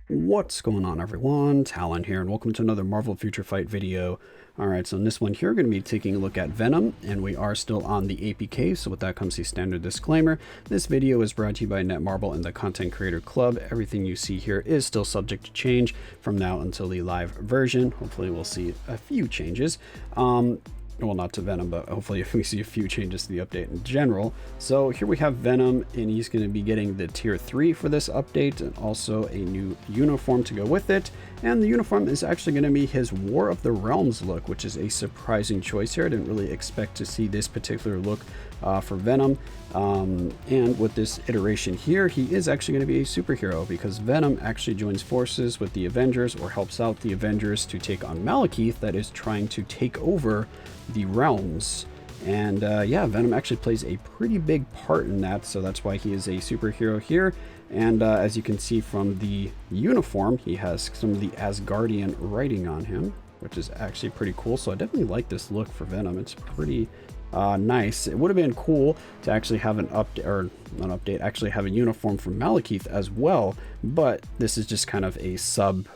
What's going on, everyone? Talen here, and welcome to another Marvel Future Fight video. Alright, so in this one here, we're going to be taking a look at Venom, and we are still on the APK, so with that comes the standard disclaimer. This video is brought to you by Netmarble and the Content Creator Club. Everything you see here is still subject to change from now until the live version. Hopefully we'll see a few changes. Well, not to Venom, but hopefully if we see a few changes to the update in general. So here we have Venom, and he's going to be getting the tier 3 for this update, and also a new uniform to go with it. And the uniform is actually going to be his War of the Realms look, which is a surprising choice here. I didn't really expect to see this particular look for Venom. And with this iteration here, he is actually going to be a superhero, because Venom actually joins forces with the Avengers, or helps out the Avengers to take on Malekith, that is trying to take over the realms. And yeah, Venom actually plays a pretty big part in that, so that's why he is a superhero here. And as you can see from the uniform, he has some of the Asgardian writing on him, which is actually pretty cool. So I definitely like this look for Venom. It's pretty nice. It would have been cool to actually have an update, or not update, actually have a uniform for Malekith as well, but this is just kind of a sub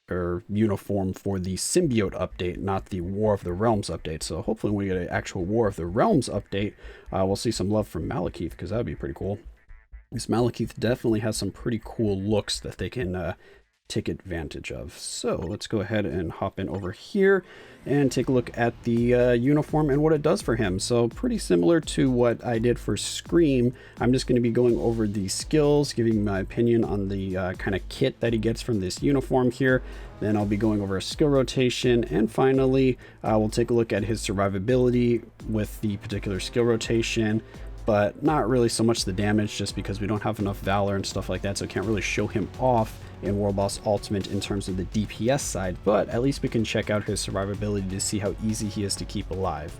or uniform for the symbiote update, not the War of the Realms update. So hopefully when we get an actual War of the Realms update, we'll see some love from Malekith, because that would be pretty cool. This Malekith definitely has some pretty cool looks that they can take advantage of. So let's go ahead and hop in over here and take a look at the uniform and what it does for him. So pretty similar to what I did for Scream. I'm just going to be going over the skills, giving my opinion on the kind of kit that he gets from this uniform here. Then I'll be going over a skill rotation, and finally we'll take a look at his survivability with the particular skill rotation, but not really so much the damage, just because we don't have enough Valor and stuff like that, so I can't really show him off in War Boss Ultimate in terms of the DPS side, but at least we can check out his survivability to see how easy he is to keep alive.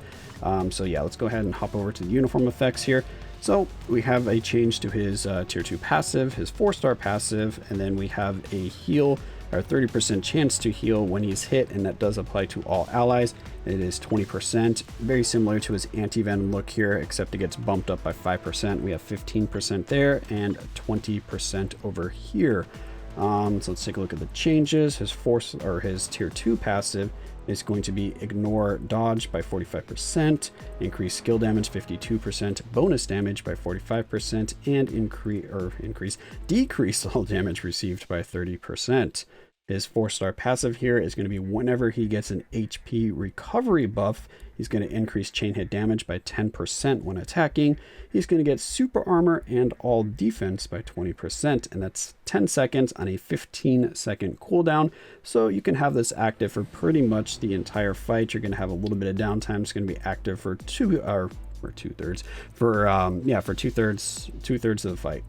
So yeah, let's go ahead and hop over to the uniform effects here. So we have a change to his tier 2 passive, his 4-star passive, and then we have a heal, or 30% chance to heal when he's hit, and that does apply to all allies. It is 20%, very similar to his anti-venom look here, except it gets bumped up by 5%. We have 15% there and 20% over here. So let's take a look at the changes. His force, or his tier 2 passive, is going to be ignore dodge by 45%, increase skill damage 52%, bonus damage by 45%, and decrease all damage received by 30%. His 4-star passive here is going to be whenever he gets an HP recovery buff, he's going to increase chain hit damage by 10% when attacking. He's going to get super armor and all defense by 20%, and that's 10 seconds on a 15-second cooldown. So you can have this active for pretty much the entire fight. You're going to have a little bit of downtime. It's going to be active for two-thirds of the fight.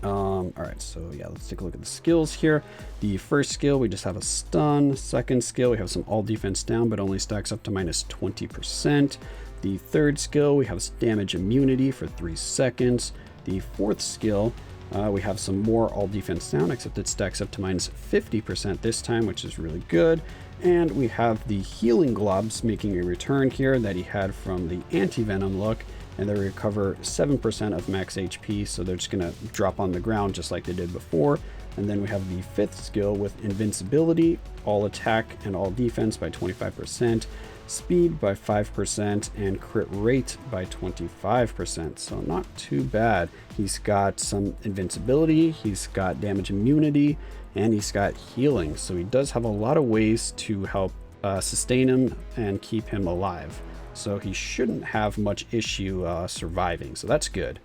All right, so yeah, let's take a look at the skills here. The first skill, we just have a stun. Second skill, we have some all defense down, but only stacks up to minus 20%. The third skill, we have damage immunity for 3 seconds. The fourth skill, we have some more all defense down, except it stacks up to minus 50% this time, which is really good. And we have the healing globs making a return here that he had from the anti-venom look, and they recover 7% of max HP, so they're just gonna drop on the ground just like they did before. And then we have the fifth skill with invincibility, all attack and all defense by 25%, speed by 5%, and crit rate by 25%. So not too bad. He's got some invincibility, he's got damage immunity, and he's got healing. So he does have a lot of ways to help sustain him and keep him alive. So he shouldn't have much issue surviving, so that's good.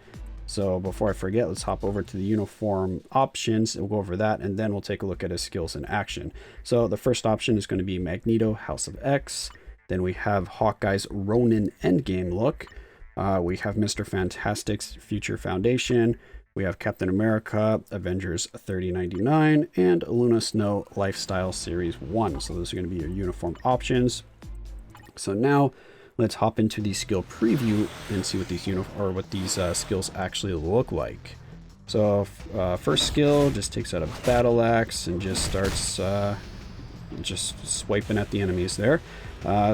So before I forget, let's hop over to the uniform options. We'll go over that, and then we'll take a look at his skills in action. So the first option is going to be Magneto, House of X. Then we have Hawkeye's Ronin Endgame look. We have Mr. Fantastic's Future Foundation. We have Captain America, Avengers 3099, and Luna Snow Lifestyle Series 1. So those are going to be your uniform options. So now let's hop into the skill preview and see what these skills actually look like. So first skill just takes out a battle axe and just starts just swiping at the enemies there.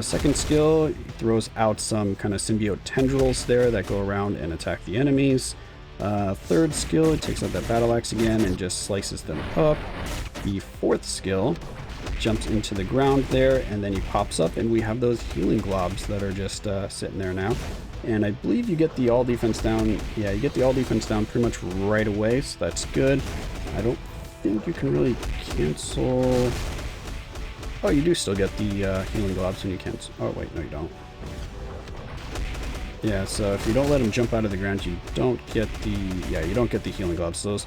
Second skill throws out some kind of symbiote tendrils there that go around and attack the enemies. Third skill, it takes out that battle axe again and just slices them up. The fourth skill jumps into the ground there, and then he pops up, and we have those healing globs that are just sitting there now. And I believe you get the all defense down. Yeah, you get the all defense down pretty much right away, so that's good. I don't think you can really cancel. Oh, you do still get the healing globs when you cancel. Oh wait, no you don't. Yeah, so if you don't let him jump out of the ground, you don't get the, you don't get the healing globs. Those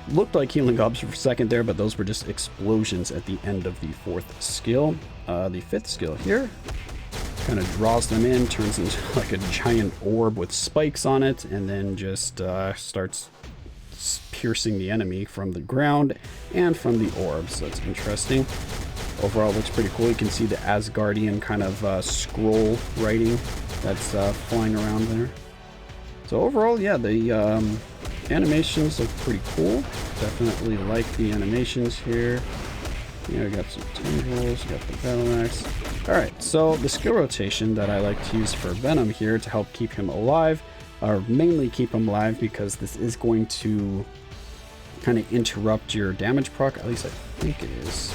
looked like healing globs for a second there, but those were just explosions at the end of the fourth skill. The fifth skill here kind of draws them in, turns into like a giant orb with spikes on it, and then just starts piercing the enemy from the ground and from the orb. So that's interesting. Overall, it looks pretty cool. You can see the Asgardian kind of scroll writing that's flying around there. So overall, yeah, the animations look pretty cool. Definitely like the animations here. Yeah, we got some tendrils, we got the battle axe. Alright, so the skill rotation that I like to use for Venom here to help keep him alive, or mainly keep him alive because this is going to kind of interrupt your damage proc, at least I think it is.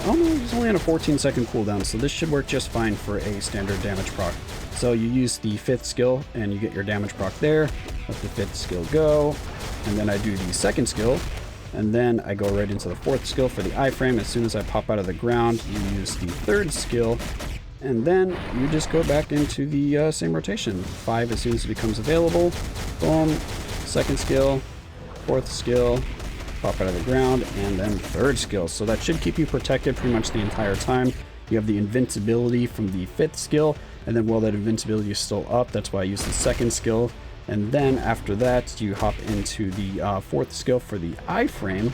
Oh no, he's only on a 14-second cooldown, so this should work just fine for a standard damage proc. So you use the fifth skill and you get your damage proc there, let the fifth skill go, and then I do the second skill, and then I go right into the fourth skill for the iframe. As soon as I pop out of the ground, you use the third skill, and then you just go back into the same rotation. 5 as soon as it becomes available, boom, second skill, fourth skill, pop out of the ground, and then third skill. So that should keep you protected pretty much the entire time. You have the invincibility from the fifth skill, and then while that invincibility is still up, that's why I use the second skill. And then after that, you hop into the fourth skill for the iframe,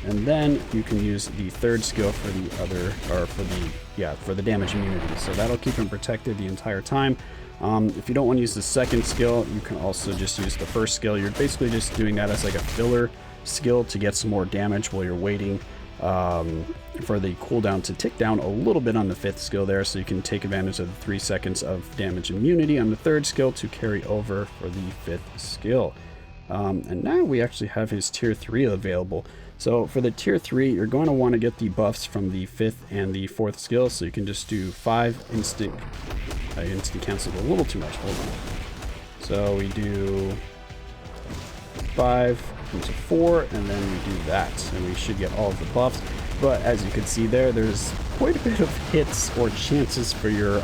and then you can use the third skill for the other, or for the damage immunity. So that'll keep him protected the entire time. If you don't want to use the second skill, you can also just use the first skill. You're basically just doing that as like a filler skill to get some more damage while you're waiting for the cooldown to tick down a little bit on the fifth skill there, so you can take advantage of the 3 seconds of damage immunity on the third skill to carry over for the fifth skill. And now we actually have his tier 3 available. So for the tier 3, you're going to want to get the buffs from the fifth and the fourth skill, so you can just do 5 instant. I instant canceled a little too much, hold on. So we do 5 into 4, and then we do that, and we should get all of the buffs. But as you can see there, there's quite a bit of hits or chances for your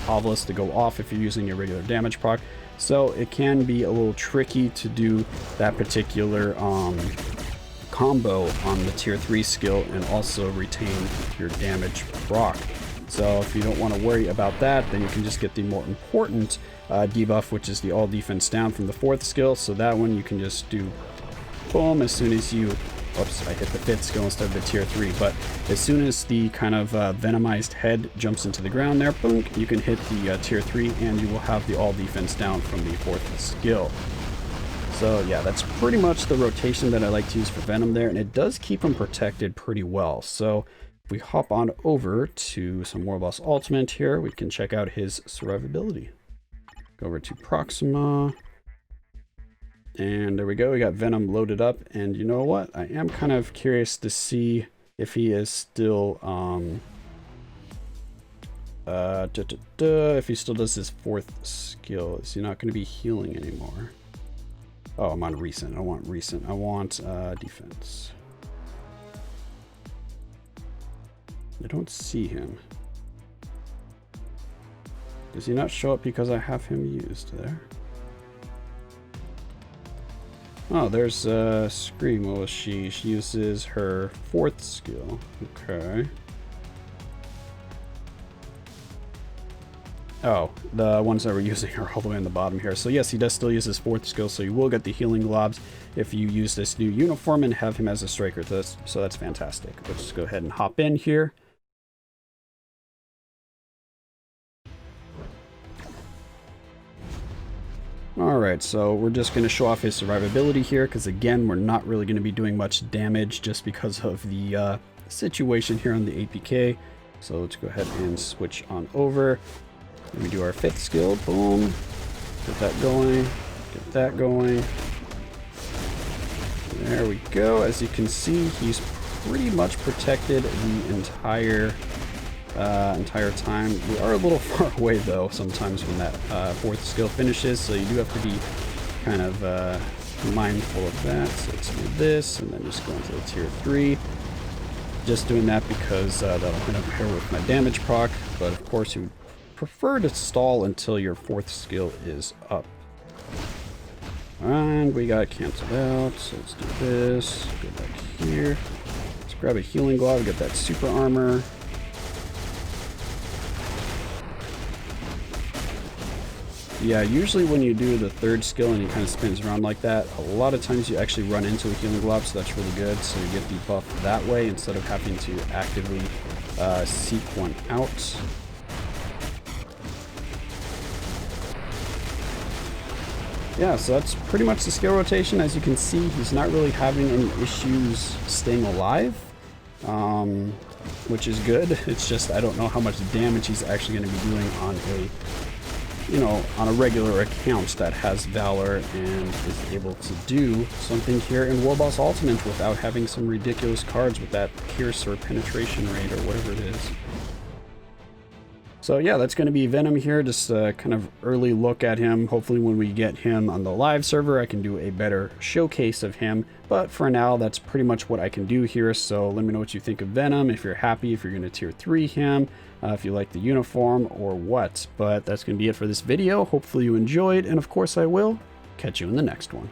obelisk to go off if you're using your regular damage proc. So it can be a little tricky to do that particular combo on the tier 3 skill and also retain your damage proc. So if you don't want to worry about that, then you can just get the more important debuff, which is the all defense down from the fourth skill. So that one you can just do boom as soon as you, oops, I hit the fifth skill instead of the tier 3, but as soon as the kind of venomized head jumps into the ground there, boom, you can hit the tier 3 and you will have the all defense down from the fourth skill. So yeah, that's pretty much the rotation that I like to use for Venom there, and it does keep him protected pretty well. So if we hop on over to some War Boss Ultimate here, we can check out his survivability. Go over to Proxima. And there we go, we got Venom loaded up, and you know what? I am kind of curious to see if he is still, if he still does his fourth skill. Is he not going to be healing anymore? Oh, I'm on recent. I want recent. I want defense. I don't see him. Does he not show up because I have him used there? Oh, there's Scream. Well, she uses her fourth skill. Okay. Oh, the ones that we're using are all the way on the bottom here. So yes, he does still use his fourth skill, so you will get the healing globs if you use this new uniform and have him as a striker. So that's fantastic. Let's just go ahead and hop in here. Alright, so we're just going to show off his survivability here, because again, we're not really going to be doing much damage just because of the situation here on the APK. So let's go ahead and switch on over. Let me do our fifth skill, boom, get that going, Get that going. There we go. As you can see, he's pretty much protected the entire time. We are a little far away though sometimes when that 4th skill finishes, so you do have to be kind of mindful of that. So let's do this and then just go into the tier 3. Just doing that because that'll interfere with my damage proc, but of course you would prefer to stall until your 4th skill is up. And we got canceled out, so let's do this. Go back here. Let's grab a healing glove, get that super armor. Yeah, usually when you do the 3rd skill and he kind of spins around like that, a lot of times you actually run into a healing glove, so that's really good. So you get the buff that way instead of having to actively seek one out. Yeah, so that's pretty much the skill rotation. As you can see, he's not really having any issues staying alive, which is good. It's just I don't know how much damage he's actually going to be doing on a regular account that has Valor and is able to do something here in Warboss Ultimate without having some ridiculous cards with that pierce or penetration rate or whatever it is. So yeah, that's going to be Venom here, just a kind of early look at him. Hopefully when we get him on the live server, I can do a better showcase of him. But for now, that's pretty much what I can do here. So let me know what you think of Venom, if you're happy, if you're going to tier 3 him, if you like the uniform or what. But that's going to be it for this video. Hopefully you enjoyed, and of course I will catch you in the next one.